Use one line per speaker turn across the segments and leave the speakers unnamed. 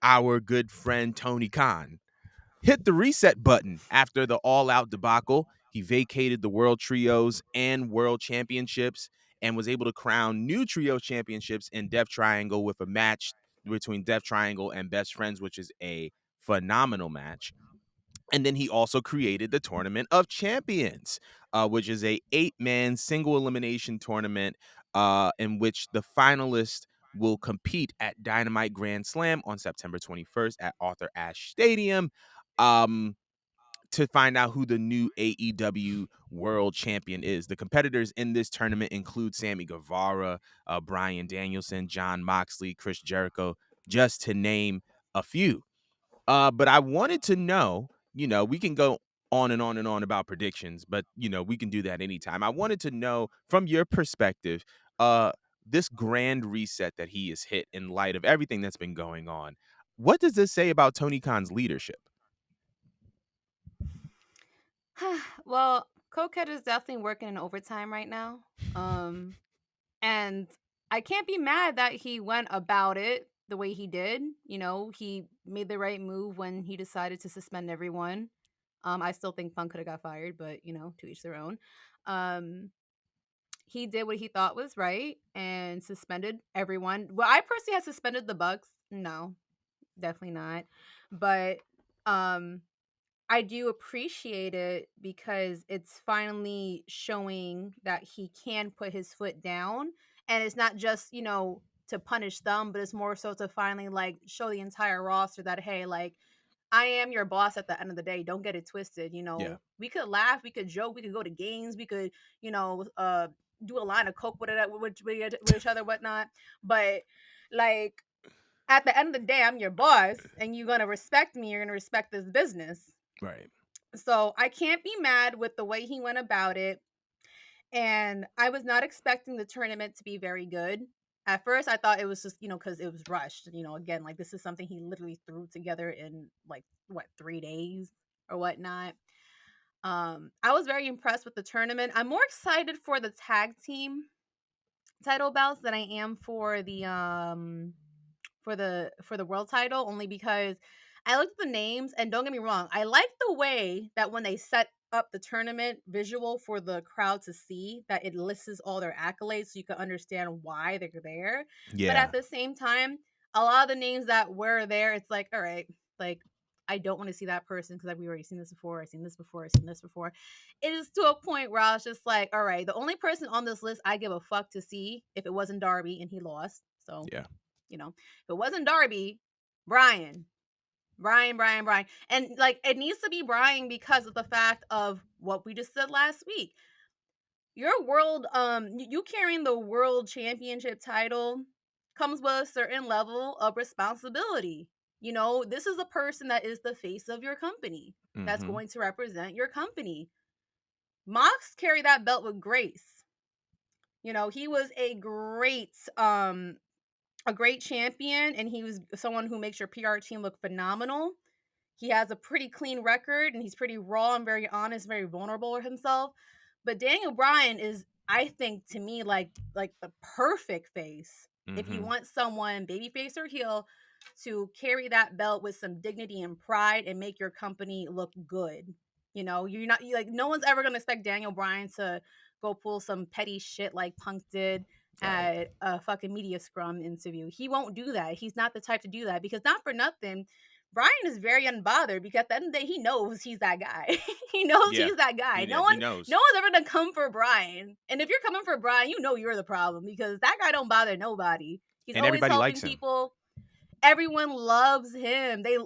our good friend Tony Khan hit the reset button after the all-out debacle. He vacated the World Trios and World Championships and was able to crown new Trio Championships in Death Triangle with a match between Death Triangle and Best Friends, which is a phenomenal match. And then he also created the Tournament of Champions, which is a 8-man single elimination tournament in which the finalists will compete at Dynamite Grand Slam on September 21st at Arthur Ashe Stadium to find out who the new AEW World Champion is. The competitors in this tournament include Sammy Guevara, Bryan Danielson, Jon Moxley, Chris Jericho, just to name a few. But I wanted to know, we can go on and on and on about predictions, but we can do that anytime. I wanted to know from your perspective, this grand reset that he has hit in light of everything that's been going on. What does this say about Tony Khan's leadership?
Well, Cokehead is definitely working in overtime right now. And I can't be mad that he went about it the way he did. He made the right move when he decided to suspend everyone. I still think Punk could have got fired, but to each their own. He did what he thought was right and suspended everyone. Well, I personally had suspended the Bucks. No, definitely not. But I do appreciate it because it's finally showing that he can put his foot down, and it's not just, to punish them, but it's more so to finally like show the entire roster that, hey, like, I am your boss at the end of the day. Don't get it twisted.
Yeah.
We could laugh, we could joke, we could go to games, we could, do a line of coke with each other, whatnot. But like at the end of the day, I'm your boss, and you're gonna respect me. You're gonna respect this business.
Right.
So I can't be mad with the way he went about it. And I was not expecting the tournament to be very good. At first, I thought it was just, because it was rushed. Again, like this is something he literally threw together in like, 3 days or whatnot. I was very impressed with the tournament. I'm more excited for the tag team title bouts than I am for the world title, only because I looked at the names, and don't get me wrong, I like the way that when they set up the tournament visual for the crowd to see, that it lists all their accolades so you can understand why they're there. But
Yeah.
at the same time, a lot of the names that were there, it's like, all right, like I don't want to see that person because we've already seen this before. I've seen this before. I've seen this before. It is to a point where I was just like, all right, the only person on this list I give a fuck to see if it wasn't Darby and he lost. So,
Yeah.
if it wasn't Darby, Brian. Brian. And like it needs to be Brian because of the fact of what we just said last week. Your world, you carrying the world championship title comes with a certain level of responsibility. This is a person that is the face of your company, that's
Mm-hmm.
going to represent your company. Mox carried that belt with grace. He was a great champion, and he was someone who makes your PR team look phenomenal. He has a pretty clean record, and he's pretty raw and very honest, very vulnerable with himself. But Daniel Bryan is, I think, to me, like the perfect face. If you
Mm-hmm.
want someone, babyface or heel, to carry that belt with some dignity and pride and make your company look good. You're not like no one's ever gonna expect Daniel Bryan to go pull some petty shit like Punk did
Right.
at a fucking media scrum interview. He won't do that. He's not the type to do that because not for nothing. Brian is very unbothered because at the end of the day, he knows he's that guy. He knows
Yeah.
he's that guy. No
He
one,
knows.
no one's ever gonna come for Brian. And if you're coming for Brian, you know you're the problem because that guy don't bother nobody. He's
And
always
everybody
helping
likes him.
people. Everyone loves him. They're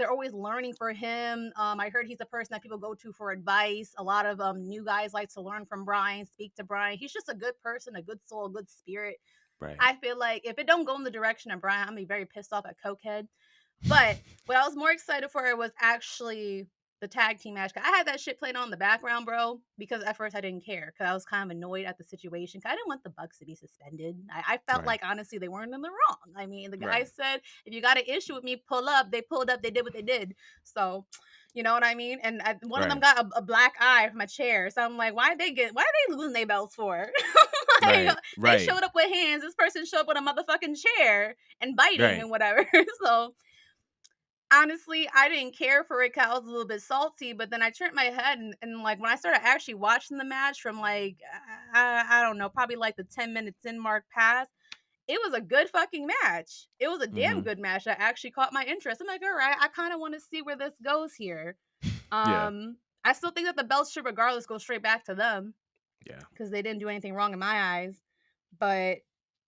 always learning for him. I heard he's a person that people go to for advice. A lot of new guys like to learn from Brian, speak to Brian. He's just a good person, a good soul, a good spirit.
Right.
I feel like if it don't go in the direction of Brian, I'm gonna be very pissed off at Cokehead. But what I was more excited for was actually the tag team match. I had that shit playing on in the background, bro, because at first I didn't care because I was kind of annoyed at the situation. I didn't want the Bucks to be suspended. I felt
Right.
like honestly they weren't in the wrong. I mean, the guy
Right.
said if you got an issue with me, pull up. They pulled up. They did what they did. So. You know what I mean? And one of them
Right.
got a black eye from a chair. So I'm like, why are they losing their belts for? Like,
Right.
they
Right.
showed up with hands. This person showed up with a motherfucking chair and biting
Right.
and whatever. So honestly, I didn't care for it 'cause I was a little bit salty, but then I turned my head and, like, when I started actually watching the match from, like, I don't know, probably, like, the 10 minutes in mark past, it was a good fucking match. It was a damn
Mhm.
good match that actually caught my interest. I'm like, "Alright, I kinda wanna see where this goes here."
Yeah.
I still think that the belts should regardless go straight back to them
Yeah.
because they didn't do anything wrong in my eyes, but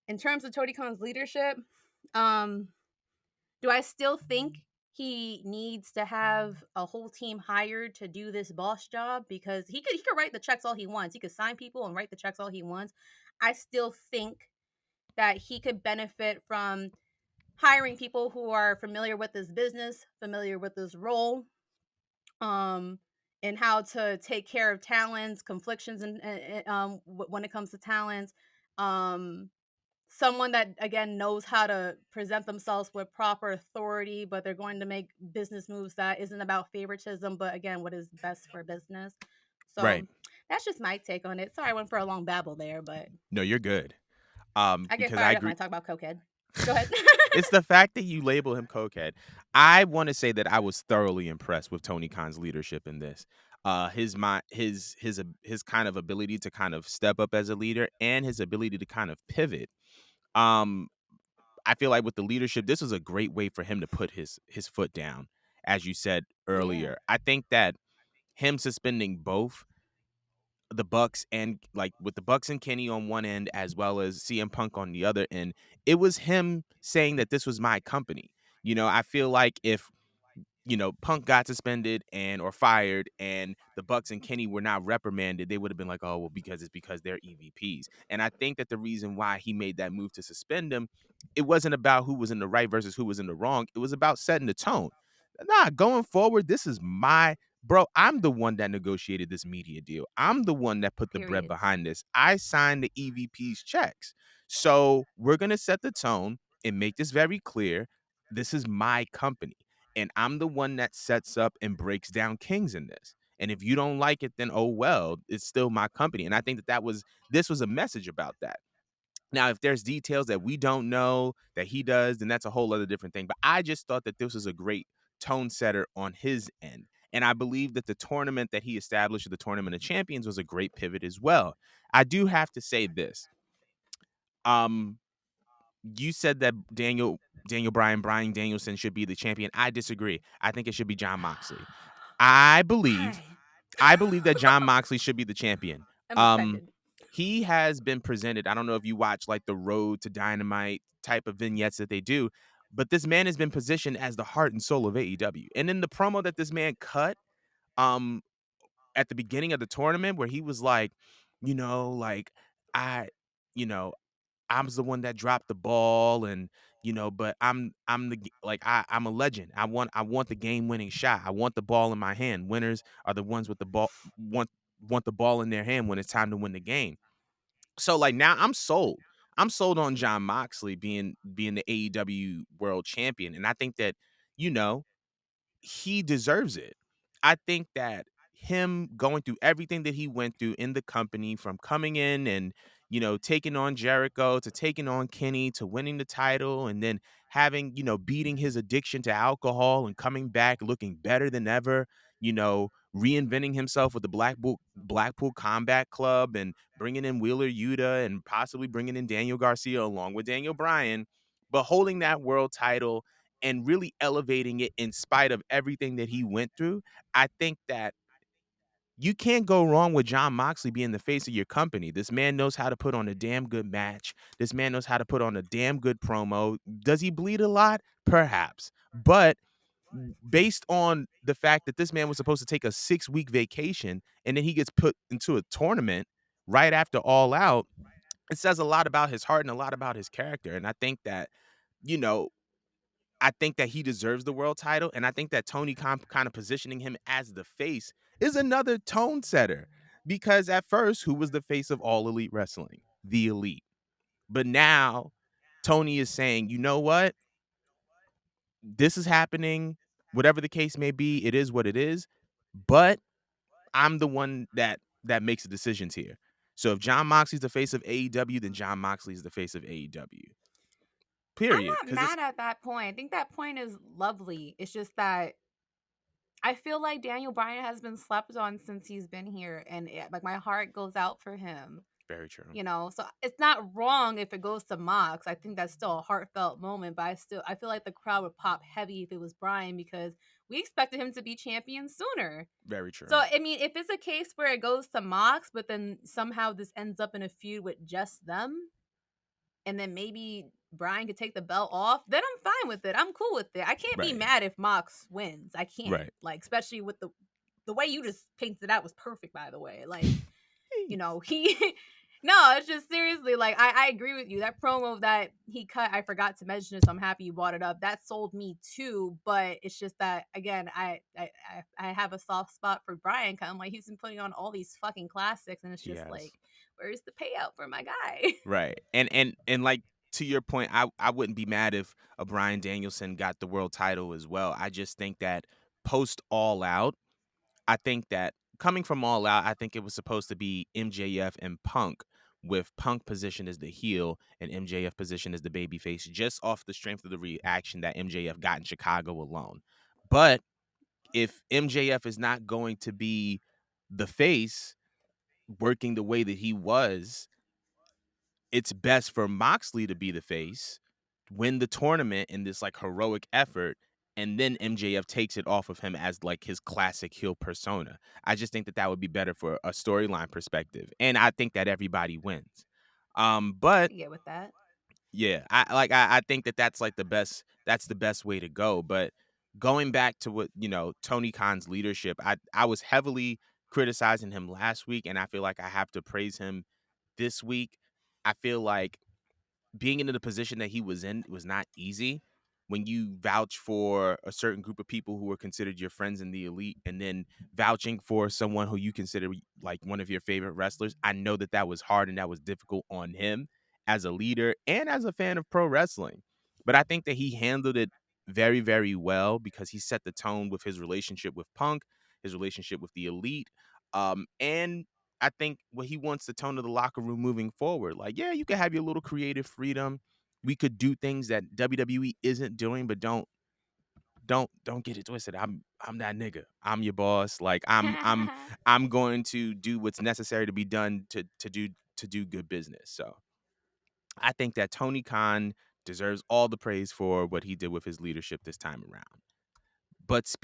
in terms of Tony Khan's leadership, um do I still think he needs to have a whole team hired to do this boss job? Because he could write the checks all he wants. He could sign people and write the checks all he wants. I still think that he could benefit from hiring people who are familiar with this business, familiar with this role, um, and how to take care of talents, conflictions, when it comes to talents. Um, Someone that again knows how to present themselves with proper authority, but they're going to make business moves that isn't about favoritism, but again, what is best for business.
Right.
So that's just my take on it. Sorry, I went for a long babble there, but
No, you're good.
I get
Because I
fired up when
agree.
I talk about cokehead. Go ahead.
It's the fact that you label him cokehead. I want to say that I was thoroughly impressed with Tony Khan's leadership in this. His kind of ability to kind of step up as a leader and his ability to kind of pivot. Um, I feel like with the leadership, this was a great way for him to put his foot down, as you said
Yeah.
earlier. I think that him suspending both the Bucks and like with the Bucks and Kenny on one end as well as CM Punk on the other end, it was him saying that this was my company. I feel like if Punk got suspended and or fired and the Bucks and Kenny were not reprimanded, they would have been like, oh, well, because they're EVPs. And I think that the reason why he made that move to suspend them, it wasn't about who was in the right versus who was in the wrong. It was about setting the tone. Nah, going forward, this is my bro. I'm the one that negotiated this media deal. I'm the one that put the bread
Period.
behind this. I signed the EVP's checks. So we're gonna set the tone and make this very clear. This is my company and I'm the one that sets up and breaks down kings in this. And if you don't like it, then oh well, it's still my company. And I think that this was a message about that. Now, if there's details that we don't know that he does, then that's a whole other different thing. But I just thought that this was a great tone setter on his end. And I believe that the tournament that he established, the Tournament of Champions, was a great pivot as well. I do have to say this. Um, you said that Daniel Bryan Danielson should be the champion. I disagree. I think it should be John Moxley. I believe
Why?
I believe that John Moxley should be the champion.
I'm
Um,
offended.
he has been presented. I don't know if you watch like the Road to Dynamite type of vignettes that they do, but this man has been positioned as the heart and soul of AEW. And in the promo that this man cut, um, at the beginning of the tournament, where he was like, like I, you know, I was the one that dropped the ball and but I'm a legend. I want the game winning shot. I want the ball in my hand. Winners are the ones with the ball want the ball in their hand when it's time to win the game. So like now I'm sold. I'm sold on John Moxley being the AEW world champion and I think that you know he deserves it. I think that him going through everything that he went through in the company from coming in and, taking on Jericho to taking on Kenny to winning the title and then having, beating his addiction to alcohol and coming back looking better than ever, reinventing himself with the Blackpool Combat Club and bringing in Wheeler Yuta and possibly bringing in Daniel Garcia along with Daniel Bryan, but holding that world title and really elevating it in spite of everything that he went through, I think that you can't go wrong with John Moxley being the face of your company. This man knows how to put on a damn good match. This man knows how to put on a damn good promo. Does he bleed a lot? Perhaps. But based on the fact that this man was supposed to take a 6-week vacation and then he gets put into a tournament right after All Out, it says a lot about his heart and a lot about his character. And I think that, you know, I think that he deserves the world title, and I think that Tony Khan kind of positioning him as the face is another tone setter. Because at first, who was the face of All Elite Wrestling? The Elite. But now Tony is saying, you know what? This is happening. Whatever the case may be, it is what it is. But I'm the one that makes the decisions here. So if John Moxley's the face of AEW, then John Moxley is the face of AEW.
I'm
period.
not
Because it's
mad at that point. I think that point is lovely. It's just that I feel like Daniel Bryan has been slept on since he's been here, and like my heart goes out for him.
very true.
You know, so it's not wrong if it goes to Mox. I think that's still a heartfelt moment, but I feel like the crowd would pop heavy if it was Bryan because we expected him to be champion sooner.
Very
So
true.
I mean, if it's a case where it goes to Mox, but then somehow this ends up in a feud with just them, and then maybe Bryan could take the belt off, then I'm fine with it. I'm cool with it. I can't be
Right.
mad if Mox wins. I can't.
Right.
Like, especially with the way you just painted it out was perfect, by the way. Like, you
Hey.
know, he no, it's just seriously like I agree with you. That promo that he cut, I forgot to mention it, so I'm happy you brought it up. That sold me too, but it's just that again, I have a soft spot for Brian. Kind of like he's been putting on all these fucking classics, and it's just
Yes.
like, where's the payout for my guy?
Right. And like to your point, I wouldn't be mad if a Bryan Danielson got the world title as well. I just think that post All Out, I think that coming from All Out, I think it was supposed to be MJF and Punk, with Punk positioned as the heel and MJF positioned as the babyface, just off the strength of the reaction that MJF got in Chicago alone. But if MJF is not going to be the face working the way that he was, it's best for Moxley to be the face, win the tournament in this like heroic effort, and then MJF takes it off of him as like his classic heel persona. I just think that that would be better for a storyline perspective, and I think that everybody wins.
I
But
can get with that.
yeah, I think that that's like the best. That's the best way to go. But going back to what Tony Khan's leadership, I was heavily criticizing him last week, and I feel like I have to praise him this week. I feel like being into the position that he was in was not easy. When you vouch for a certain group of people who are considered your friends in the elite, and then vouching for someone who you consider like one of your favorite wrestlers, I know that that was hard and that was difficult on him as a leader and as a fan of pro wrestling. But I think that he handled it very, very well because he set the tone with his relationship with Punk, his relationship with the elite, and I think what he wants the tone of the locker room moving forward. Like, yeah, you can have your little creative freedom. We could do things that WWE isn't doing, but don't get it twisted. I'm that nigga. I'm your boss. Like I'm going to do what's necessary to be done to do good business. So I think that Tony Khan deserves all the praise for what he did with his leadership this time around. But